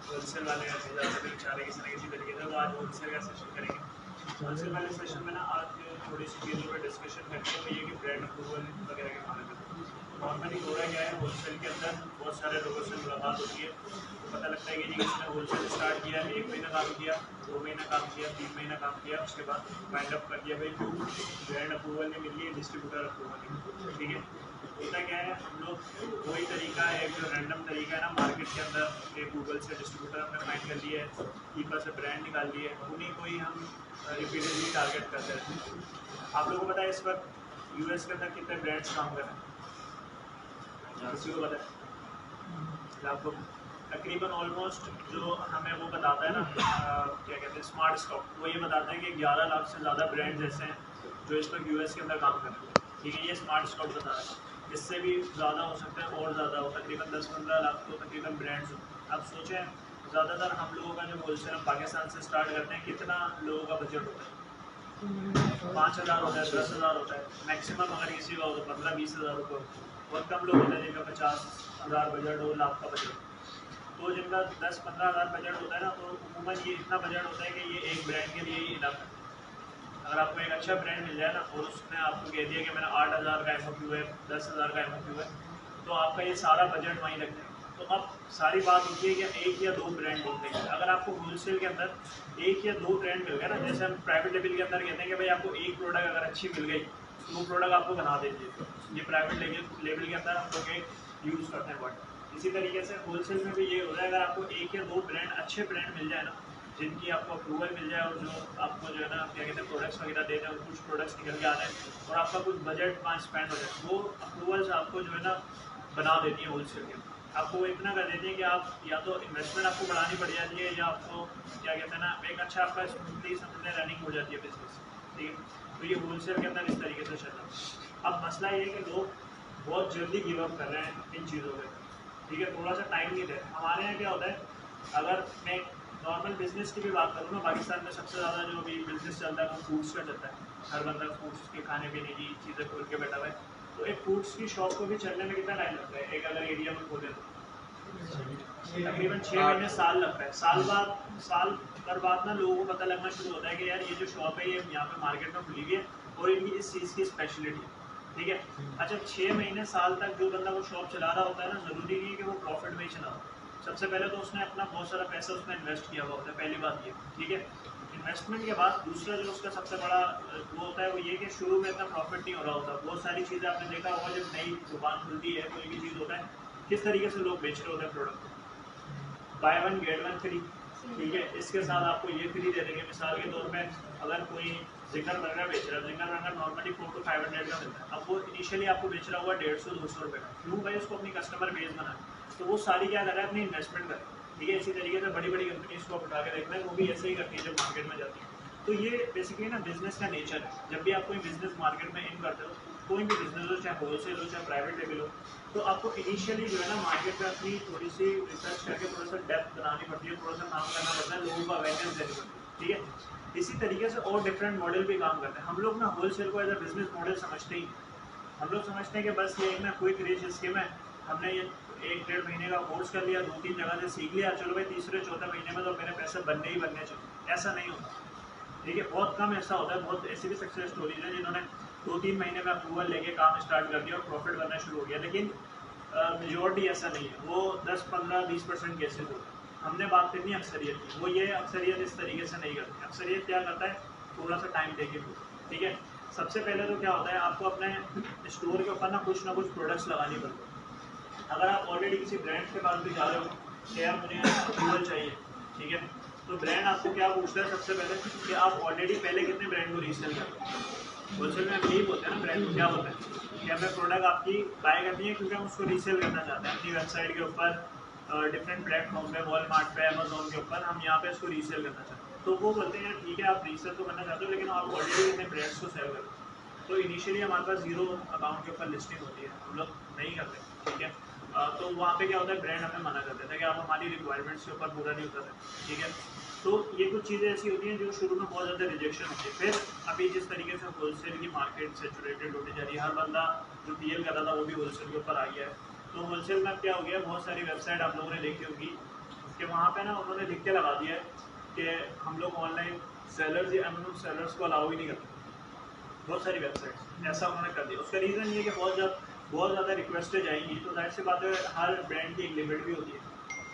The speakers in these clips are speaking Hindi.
होलसेल वाले ऐसे ज़्यादा बेचारे किसी न किसी तरीके से, तो आज होलसेल का सेशन करेंगे। होलसेल वाले सेशन में ना आज थोड़ी सी चीज़ों पर डिस्कशन करेंगे, वो ये कि ब्रांड अप्रूवल वगैरह के बारे में। नॉर्मली हो रहा क्या है, होलसेल के अंदर बहुत सारे लोगों से मुलाकात होती है, तो पता लगता है कि जी किसी ने होलसेल स्टार्ट किया, 1 महीना काम किया, 2 महीना काम किया, 3 महीना काम किया, उसके बाद वाइंड अप कर दिया। भाई क्यों? ब्रांड अप्रूवल नहीं मिल रही है, डिस्ट्रीब्यूटर अप्रूवल नहीं मिल रही है। ठीक है, होता क्या है, हम लोग वही तरीका है, एक जो रैंडम तरीका है ना मार्केट के अंदर, एक गूगल से डिस्ट्रीब्यूटर हमने फाइंड कर लिया है, कीपर से ब्रांड निकाल लिए, उन्हीं को ही हम रिपीटेडली टारगेट करते रहते हैं। आप लोगों को पता है इस वक्त यूएस के अंदर कितने ब्रांड्स काम कर रहे हैं? किसी को पता है? आपको तकरीबन ऑलमोस्ट जो हमें वो बताता है ना क्या कहते हैं, स्मार्ट स्टॉक, वो ये बताता है कि 11 लाख से ज़्यादा ब्रांड्स ऐसे हैं जो इस वक्त यूएस के अंदर काम कर रहे हैं। ठीक है, ये स्मार्ट स्टॉक बता रहा है, इससे भी ज़्यादा हो सकता है और ज़्यादा हो, तकरीबन 10-15 लाख तो तकरीबन ब्रांड्स हो। अब सोचें, ज़्यादातर हम लोगों का जो होलसेल हम पाकिस्तान से स्टार्ट करते हैं, कितना लोगों का बजट होता है? 5,000 होता है, 10,000 होता है मैक्सिमम, अगर किसी का हो तो 15-20 हज़ार रुपये। बहुत कम लोग होते हैं जिनका 50,000 बजट हो, लाख का बजट। तो जिनका 10-15 हज़ार बजट होता है ना, तो उमूमन ये इतना बजट होता है कि ये एक ब्रांड के लिए ही इनफ है। अगर आपको एक अच्छा ब्रांड मिल जाए ना और उसने आपको कह दिया कि मेरा 8,000 का MOQ है, 10,000 का MOQ है, तो आपका ये सारा बजट वहीं लग जाएगा। तो अब सारी बात होती है कि एक या दो ब्रांड ढूंढने की। अगर आपको होलसेल के अंदर एक या दो ब्रांड मिल गया ना, जैसे हम प्राइवेट लेवल के अंदर कहते हैं कि भाई आपको एक प्रोडक्ट अगर अच्छी मिल गई तो वो प्रोडक्ट आपको बना देती है, ये प्राइवेट लेवल के अंदर हम लोग यूज़ करते हैं वर्ड। इसी तरीके से होलसेल में भी ये हो रहा है, अगर आपको एक या दो ब्रांड अच्छे ब्रांड मिल जाए ना, जिनकी आपको अप्रूवल मिल जाए और जो आपको जो है ना क्या कहते हैं प्रोडक्ट्स वगैरह दे दें और कुछ प्रोडक्ट्स निकल के आ जाए और आपका कुछ बजट वहाँ स्पेंड हो जाए, वो अप्रूवल्स आपको जो है ना बना देती है होलसेल के। आपको वो इतना कर देती है कि आप या तो इन्वेस्टमेंट आपको बढ़ानी पड़ जाती है, या आपको क्या कहते हैं ना एक अच्छा आपका स्मूथली समझने रनिंग हो जाती है बिजनेस। ठीक है, तो ये होलसेल के अंदर इस तरीके से चल रहा है। अब मसला ये है कि लोग बहुत जल्दी गिव अप कर रहे हैं इन चीज़ों पर। ठीक है, थोड़ा सा टाइम नहीं दे रहे। हमारे यहाँ क्या होता है, अगर मैं नॉर्मल बिजनेस की भी बात करूँ ना, पाकिस्तान में सबसे ज़्यादा जो भी बिजनेस चलता है वो फूड्स का चलता है। हर बंदा फूड्स के खाने पीने की चीज़ें खोल के बैठा हुआ है। तो एक फूड्स की शॉप को भी चलने में कितना टाइम लगता है, एक अगर एरिया में खोले तो तकरीबन 6 महीने साल लगता है। साल पर बाद ना लोगों को पता लगना शुरू होता है कि यार ये जो शॉप है ये यहाँ पे मार्केट में खुली हुई है और इनकी इस चीज़ की स्पेशलिटी है। ठीक है, अच्छा 6 महीने साल तक जो बंदा वो शॉप चला रहा होता है ना, ज़रूरी नहीं है कि वो प्रॉफिट में ही चला हो। सबसे पहले तो उसने अपना बहुत सारा पैसा उसमें इन्वेस्ट किया हुआ होता है, पहली बात ये। ठीक है, इन्वेस्टमेंट के बाद दूसरा जो उसका सबसे बड़ा वो होता है वो ये कि शुरू में इतना प्रॉफिट नहीं हो रहा होता। बहुत सारी चीज़ें आपने देखा होगा, जब नई दुकान खुलती है कोई भी चीज़ होता है, किस तरीके से लोग बेच रहे होते हैं product, by one get one free. ठीक है, इसके साथ आपको ये फ्री दे देंगे। मिसाल के तौर पे अगर कोई जिंगर बर्गर बेच रहा है, जिंगर बर्गर नॉर्मली 400 to 500 का मिलता है, अब वो इनिशियली आपको बेच रहा हुआ 150-200 रुपये का। क्यों भाई? उसको अपनी कस्टमर बेस बनाए, तो वो सारी क्या कर रहा है, अपनी इन्वेस्टमेंट कर रहा है। ठीक है, इसी तरीके से बड़ी बड़ी कंपनीज को उठा के देखना है, वो भी ऐसे ही करती है जब मार्केट में जाती है। तो ये बेसिकली ना बिजनेस का नेचर है। जब भी आप कोई बिजनेस मार्केट में इन करते हो, कोई भी बिजनेस हो, चाहे होलसेल हो चाहे प्राइवेट लेवल हो, तो आपको इनिशियली जो है ना मार्केट में अपनी थोड़ी सी रिसर्च करके थोड़ा सा डेप्थ बनानी पड़ती है, थोड़ा सा काम करना पड़ता है, लोगों को अवेयरनेस देनी पड़ती है। ठीक है, इसी तरीके से और डिफरेंट मॉडल भी काम करते हैं। हम लोग ना होलसेल को एज अ बिजनेस मॉडल समझते ही, हम लोग समझते हैं कि बस ये एक ना क्विक रिच स्कीम है, हमने ये 1-1.5 महीने का कोर्स कर लिया, 2-3 जगह से सीख लिया, चलो भाई तीसरे-चौथे महीने में तो मेरे पैसे बनने ही बनने चाहिए। ऐसा नहीं होता। ठीक है, बहुत कम ऐसा होता है। बहुत ऐसी भी सक्सेस स्टोरीज हैं जिन्होंने 2-3 महीने में अप्रूवल लेके काम स्टार्ट कर दिया और प्रॉफिट बनना शुरू हो गया, लेकिन मेजोरिटी ऐसा नहीं है। वो 10-15-20% केसेज होते हैं। हमने बात करनी है अक्सरियत की, वो ये अक्सरियत इस तरीके से नहीं करती। अक्सरियत क्या करता है, थोड़ा सा टाइम देके। ठीक है, सबसे पहले तो क्या होता है, आपको अपने स्टोर के ऊपर ना कुछ प्रोडक्ट्स लगानी पड़ती है। अगर आप ऑलरेडी किसी ब्रांड के पास भी जा रहे हो कि यार मुझे अप्रूवल चाहिए, ठीक है, तो ब्रांड आपको क्या पूछता है सबसे पहले कि आप ऑलरेडी पहले कितने ब्रांड को रीसेल करते हैं। होलसेल में हम यही बोलते हैं ना, ब्रांड को क्या बोलते हैं कि हमें प्रोडक्ट आपकी बाय करनी है क्योंकि हम उसको रीसेल करना चाहते हैं अपनी वेबसाइट के ऊपर, डिफरेंट प्लेटफॉर्म पे, वॉलमार्ट पे, अमेजोन के ऊपर हम यहाँ पे इसको रीसेल करना चाहते हैं। तो वो बोलते हैं ठीक है आप रीसेल तो करना चाहते हो, लेकिन आप ऑलरेडी अपने ब्रांड्स को सेल करो। तो इनिशियली हमारे पास 0 अकाउंट के ऊपर लिस्टिंग होती है, हम लोग नहीं करते। ठीक है, तो वहाँ पे क्या होता है, ब्रांड हमें मना कर देता है कि आप हमारी रिक्वायरमेंट्स के ऊपर पूरा नहीं उतरते। ठीक है, तो ये कुछ चीज़ें ऐसी होती हैं जो शुरू में बहुत ज़्यादा रिजेक्शन होती है। फिर अभी जिस तरीके से होलसेल की मार्केट सेचुरेटेड होती जा रही है, हर बंदा जो पीएल कर रहा था वो भी होलसेल के ऊपर आ गया है। तो होलसेल में क्या हो गया, बहुत सारी वेबसाइट आप लोगों ने देखी होगी कि वहाँ पे ना उन्होंने लिख के लगा दिया है कि हम लोग ऑनलाइन सेलर्स या अननोन सेलर्स को अलाउ ही नहीं करते। बहुत सारी वेबसाइट्स ऐसा उन्होंने कर दिया। उसका रीज़न ये कि बहुत ज़्यादा रिक्वेस्टें जाएंगी तो जाहिर सी बात है हर ब्रांड की एक लिमिट भी होती है,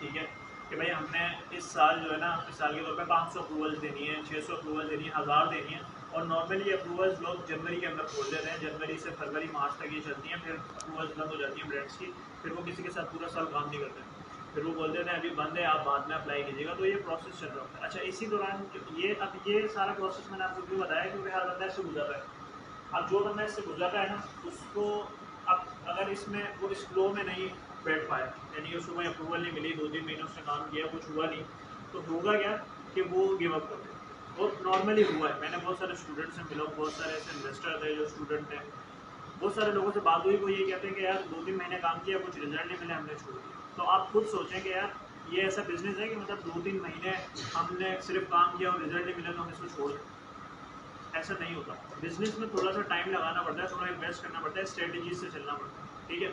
ठीक है, कि भाई हमने इस साल जो है ना मिसाल के तौर पे 500 अप्रूवल्स देनी है, 600 अप्रूवल देनी है, 1000 देनी है। और नॉर्मली ये अप्रूवल्स लोग जनवरी के अंदर खोल देते हैं, जनवरी से फरवरी मार्च तक ये चलती हैं, फिर अप्रूवल्स बंद हो जाती हैं ब्रांड्स की, फिर वो किसी के साथ पूरा साल काम नहीं करते, फिर वो बोलते हैं अभी बंद है, आप बाद में अप्लाई कीजिएगा। तो ये प्रोसेस चल रहा है। अच्छा, इसी दौरान ये सारा प्रोसेस मैंने आपको क्यों बताया, क्योंकि हर बंदा इससे गुजर रहा है। अब जो बंदा इससे गुजर रहा है ना, उसको अब अगर इसमें वो इस फ्लो में नहीं बैठ पाए, यानी उसको कोई अप्रूवल नहीं मिली, 2-3 महीने उसने काम किया, कुछ हुआ नहीं, तो होगा क्या कि वो गिव अप कर दे। और नॉर्मली हुआ है, मैंने बहुत सारे स्टूडेंट से मिला, बहुत सारे ऐसे इन्वेस्टर थे जो स्टूडेंट थे, बहुत सारे लोगों से बात हुई, वो ये कहते हैं कि यार 2-3 महीने काम किया, कुछ रिजल्ट नहीं मिले, हमने छोड़ दिया। तो आप खुद सोचें कि यार ये ऐसा बिजनेस है कि मतलब 2-3 महीने हमने सिर्फ काम किया और रिजल्ट नहीं मिला तो हम इसको छोड़ दें। ऐसा नहीं होता। बिजनेस में थोड़ा सा टाइम लगाना पड़ता है, थोड़ा इन्वेस्ट करना पड़ता है, स्ट्रेटजी से चलना पड़ता है, ठीक है।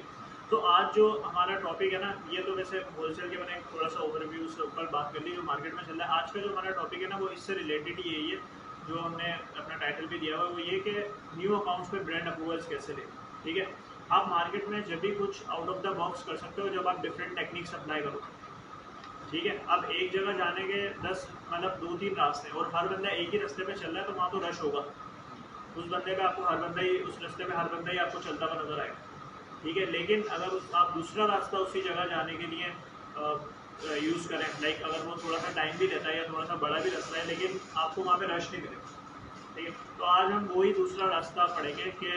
तो आज जो हमारा टॉपिक है ना, ये तो वैसे होलसेल के मैंने थोड़ा सा ओवरव्यू से ऊपर बात कर ली जो मार्केट में चल रहा है। आज का जो हमारा टॉपिक है ना, वो इससे रिलेटेड ही यही है, जो हमने अपना टाइटल भी दिया हुआ है, वो ये कि न्यू अकाउंट्स पे ब्रांड अप्रूवल्स कैसे लें, ठीक है। आप मार्केट में जब भी कुछ आउट ऑफ द बॉक्स कर सकते हो जब आप डिफरेंट टेक्निक्स अप्लाई करो, ठीक है। अब एक जगह जाने के 10 मतलब 2-3 रास्ते हैं और हर बंदा एक ही रास्ते पे चल रहा है, तो वहाँ तो रश होगा। उस बंदे पे आपको हर बंदा ही, उस रास्ते पे हर बंदा ही आपको चलता हुआ नजर आएगा, ठीक है। लेकिन अगर आप दूसरा रास्ता उसी जगह जाने के लिए यूज़ करें, लाइक अगर वो थोड़ा सा टाइम भी लेता है या थोड़ा सा बड़ा भी रास्ता है, लेकिन आपको वहाँ पे रश नहीं मिलेगा, ठीक है। तो आज हम वही दूसरा रास्ता पढ़ेंगे कि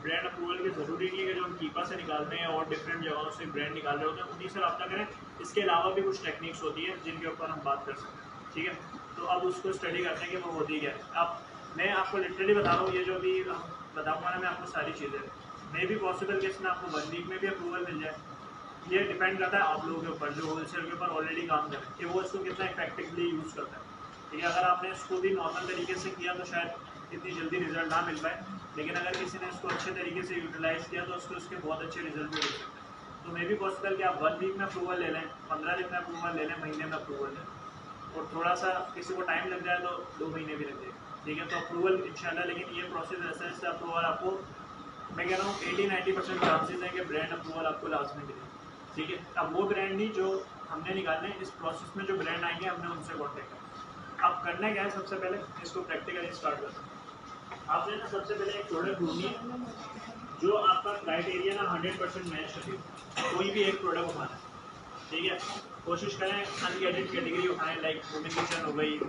ब्रांड अप्रूवल की ज़रूरी नहीं है कि जो हम कीपा से निकालते हैं और डिफरेंट जगहों से ब्रांड निकाल रहे होते हैं उन्हीं से रब्ता करें। इसके अलावा भी कुछ टेक्निक्स होती है जिनके ऊपर हम बात कर सकते हैं, ठीक है। तो अब उसको स्टडी करते हैं कि वो होती क्या है। अब मैं आपको लिटरली बता रहा हूँ, ये जो अभी बताऊँगा ना मैं आपको सारी चीज़ें, मे भी पॉसिबल कि इसमें आपको 1 वीक में भी अप्रूवल मिल जाए। ये डिपेंड करता है आप लोगों के ऊपर, जो होलसेल के ऊपर ऑलरेडी काम करें, कि वो इसको कितना इफेक्टिवली यूज़ करता है, ठीक है। अगर आपने इसको भी नॉर्मल तरीके से किया तो शायद इतनी जल्दी रिजल्ट ना मिल पाए, लेकिन अगर किसी ने इसको अच्छे तरीके से यूटिलाइज़ किया तो उसके बहुत अच्छे रिजल्ट भी मिल सकते हैं। तो मे भी पॉसिबल कि आप 1 वीक में अप्रूवल ले लें, 15 दिन में अप्रूवल ले लें, महीने में अप्रूवल लें, और थोड़ा सा किसी को टाइम लग जाए तो 2 महीने भी लग जाए, ठीक है। तो अप्रूवल इंशाल्लाह, लेकिन ये प्रोसेस ऐसा है, इससे अप्रूवल आपको, मैं कह रहा हूँ 80-90% चांसेस है कि ब्रांड अप्रूवल आपको लास्ट में मिले, ठीक है। अब वो ब्रांड नहीं जो हमने निकालने, इस प्रोसेस में जो ब्रांड आएंगे हमने उनसे कॉन्टेक्ट करना। अब करना क्या है, सबसे पहले इसको प्रैक्टिकली स्टार्ट करते हैं। आपने ना सबसे पहले एक प्रोडक्ट ढूंढनी है जो आपका क्राइटेरिया ना 100% मैच करे, कोई भी एक प्रोडक्ट उठाना है, ठीक है। कोशिश करें अनगेटेड कैटेगरी उठाएं, लाइक वुमेन किचन हो गई,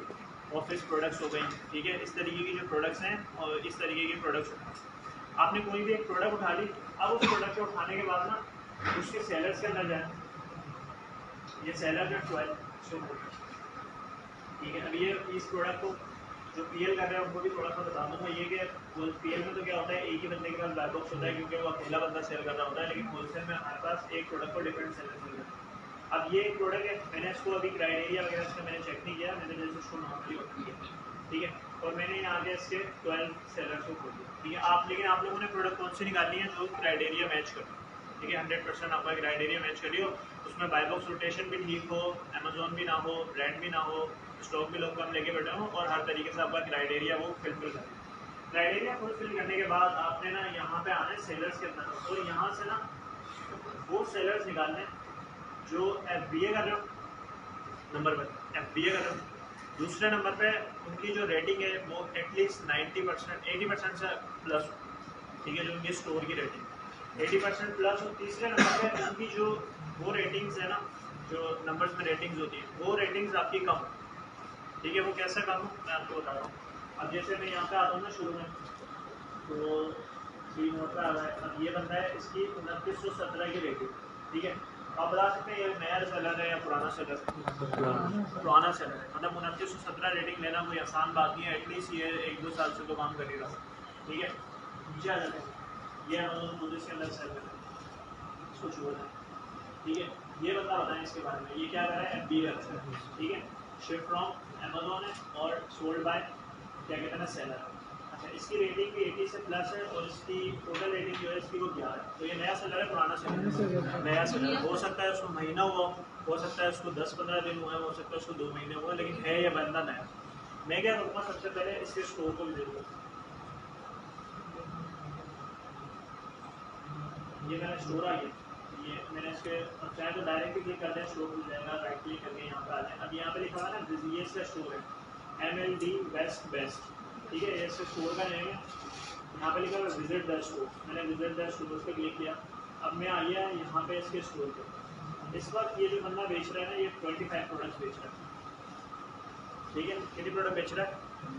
ऑफिस प्रोडक्ट्स हो गई, ठीक है। इस तरीके की जो प्रोडक्ट्स हैं और इस तरीके के प्रोडक्ट्स उठाएं। आपने कोई भी एक प्रोडक्ट उठा ली, अब उस प्रोडक्ट को उठाने के बाद ना उसके सेलर्स के अंदर जाए, ये सेलर जो 12, ठीक है। अब ये इस प्रोडक्ट को जो पीएल कर रहे हैं उनको भी थोड़ा सा बता दूँगा, ये कि पीएल में तो क्या होता है, एक ही बंदे के पास बैक बॉक्स होता है क्योंकि वो अकेला बंदा सेल कर रहा होता है, लेकिन होलसेल में हमारे पास एक प्रोडक्ट को डिफरेंट सेलर मिल जाता है। अब ये एक प्रोडक्ट है, मैंने इसको अभी क्राइटेरिया वगैरह इसका मैंने चेक नहीं किया, मैंने जैसे इसको नॉर्मली ओपन किया, ठीक है। और मैंने यहाँ पे इसके 12 सेलर को खोल दिया, ठीक है। लेकिन आप लोगों ने प्रोडक्ट कौन सी निकालनी है जो क्राइटेरिया मैच कर, ठीक है। 100% आपका क्राइटेरिया मैच करिए, उसमें बाय बॉक्स रोटेशन भी ठीक हो, अमेजोन भी ना हो, ब्रांड भी ना हो, स्टॉक भी लोग कम लेके बैठे हो, और हर तरीके से आपका क्राइटेरिया वो फिलफिल करें। क्राइटेरिया फुलफिल करने के बाद आपने ना यहाँ पे आना है सेलर्स के अंदर, और यहाँ से ना वो सेलर्स निकालने जो FBA कर रहे हो, नंबर 1 FBA कर रहे हो, दूसरे नंबर पे उनकी जो रेटिंग है वो एटलीस्ट 90% 80% से प्लस, ठीक है, जो उनकी स्टोर की रेटिंग 80% प्लस हो। तीसरे नंबर पे उनकी जो वो रेटिंग्स है ना, जो नंबर्स में रेटिंग्स होती है, वो रेटिंग्स आपकी कम हो, ठीक है। वो कैसा कम हो मैं आपको बता रहा हूँ। अब जैसे मैं यहाँ पे आता हूँ ना शुरू में, तो 3 नोट पे आ रहा है, अब ये बंदा है, इसकी 2917 की रेटिंग, ठीक है। आप बता सकते हैं ये नया सेलर है या पुराना सेलर है, पुराना सेलर है, मतलब 2917 रेटिंग लेना कोई आसान बात नहीं है, एटलीस्ट ये 1-2 साल से तो काम कर ही रहा है, ठीक है। नीचे आ जाते हैं, ये अमेजोन खुद इसके अंदर सेल कर इसको छोड़ दें, ठीक है। ये बंदा बताएं इसके बारे में, ये क्या कर रहा है, FBA कर रहा है, ठीक है। शिफ्ट फ्रॉम अमेजोन है और सोल्ड बाय क्या कहते हैं ना सेलर। अच्छा, इसकी रेटिंग भी 80 से प्लस है और इसकी टोटल रेटिंग जो है इसकी वो 11 है। तो ये नया सेलर है, पुराना सेलर है? नया सेलर हो सकता है उसको महीना हुआ हो सकता है उसको 10-15 दिन हुआ है, हो सकता है उसको 2 महीने हुए, लेकिन है ये बंदा नया। मैं क्या करूँगा, सबसे पहले इसके स्टोर को विजिट करूँ। ये मेरा स्टोर आ गया, ये मैंने इसके अब चाहे तो डायरेक्ट ही क्लिक करते हैं, स्टोर खुल जाएगा, राइट क्लिक करके यहाँ पर आ जाए। अब यहाँ पे लिखा हुआ है ना, ये इसका स्टोर है MLD बेस्ट, ठीक है, ये इसका स्टोर का नेम है। यहाँ पे लिखा हुआ है विजिट द स्टोर, मैंने विजिट द स्टोर पे क्लिक किया। अब मैं आ गया यहाँ पे इसके स्टोर पे। इस वक्त ये जो बंदा बेच रहा है ना, ये 25 प्रोडक्ट्स बेच रहा है, ठीक है। कितने प्रोडक्ट बेच रहा है?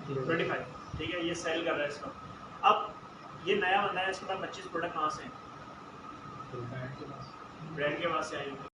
25, ठीक है, ये सेल कर रहा है इसका। अब ये नया बंदा है, इसके पास 25 प्रोडक्ट कहाँ से हैं? ब्रांड के पास से आएंगे।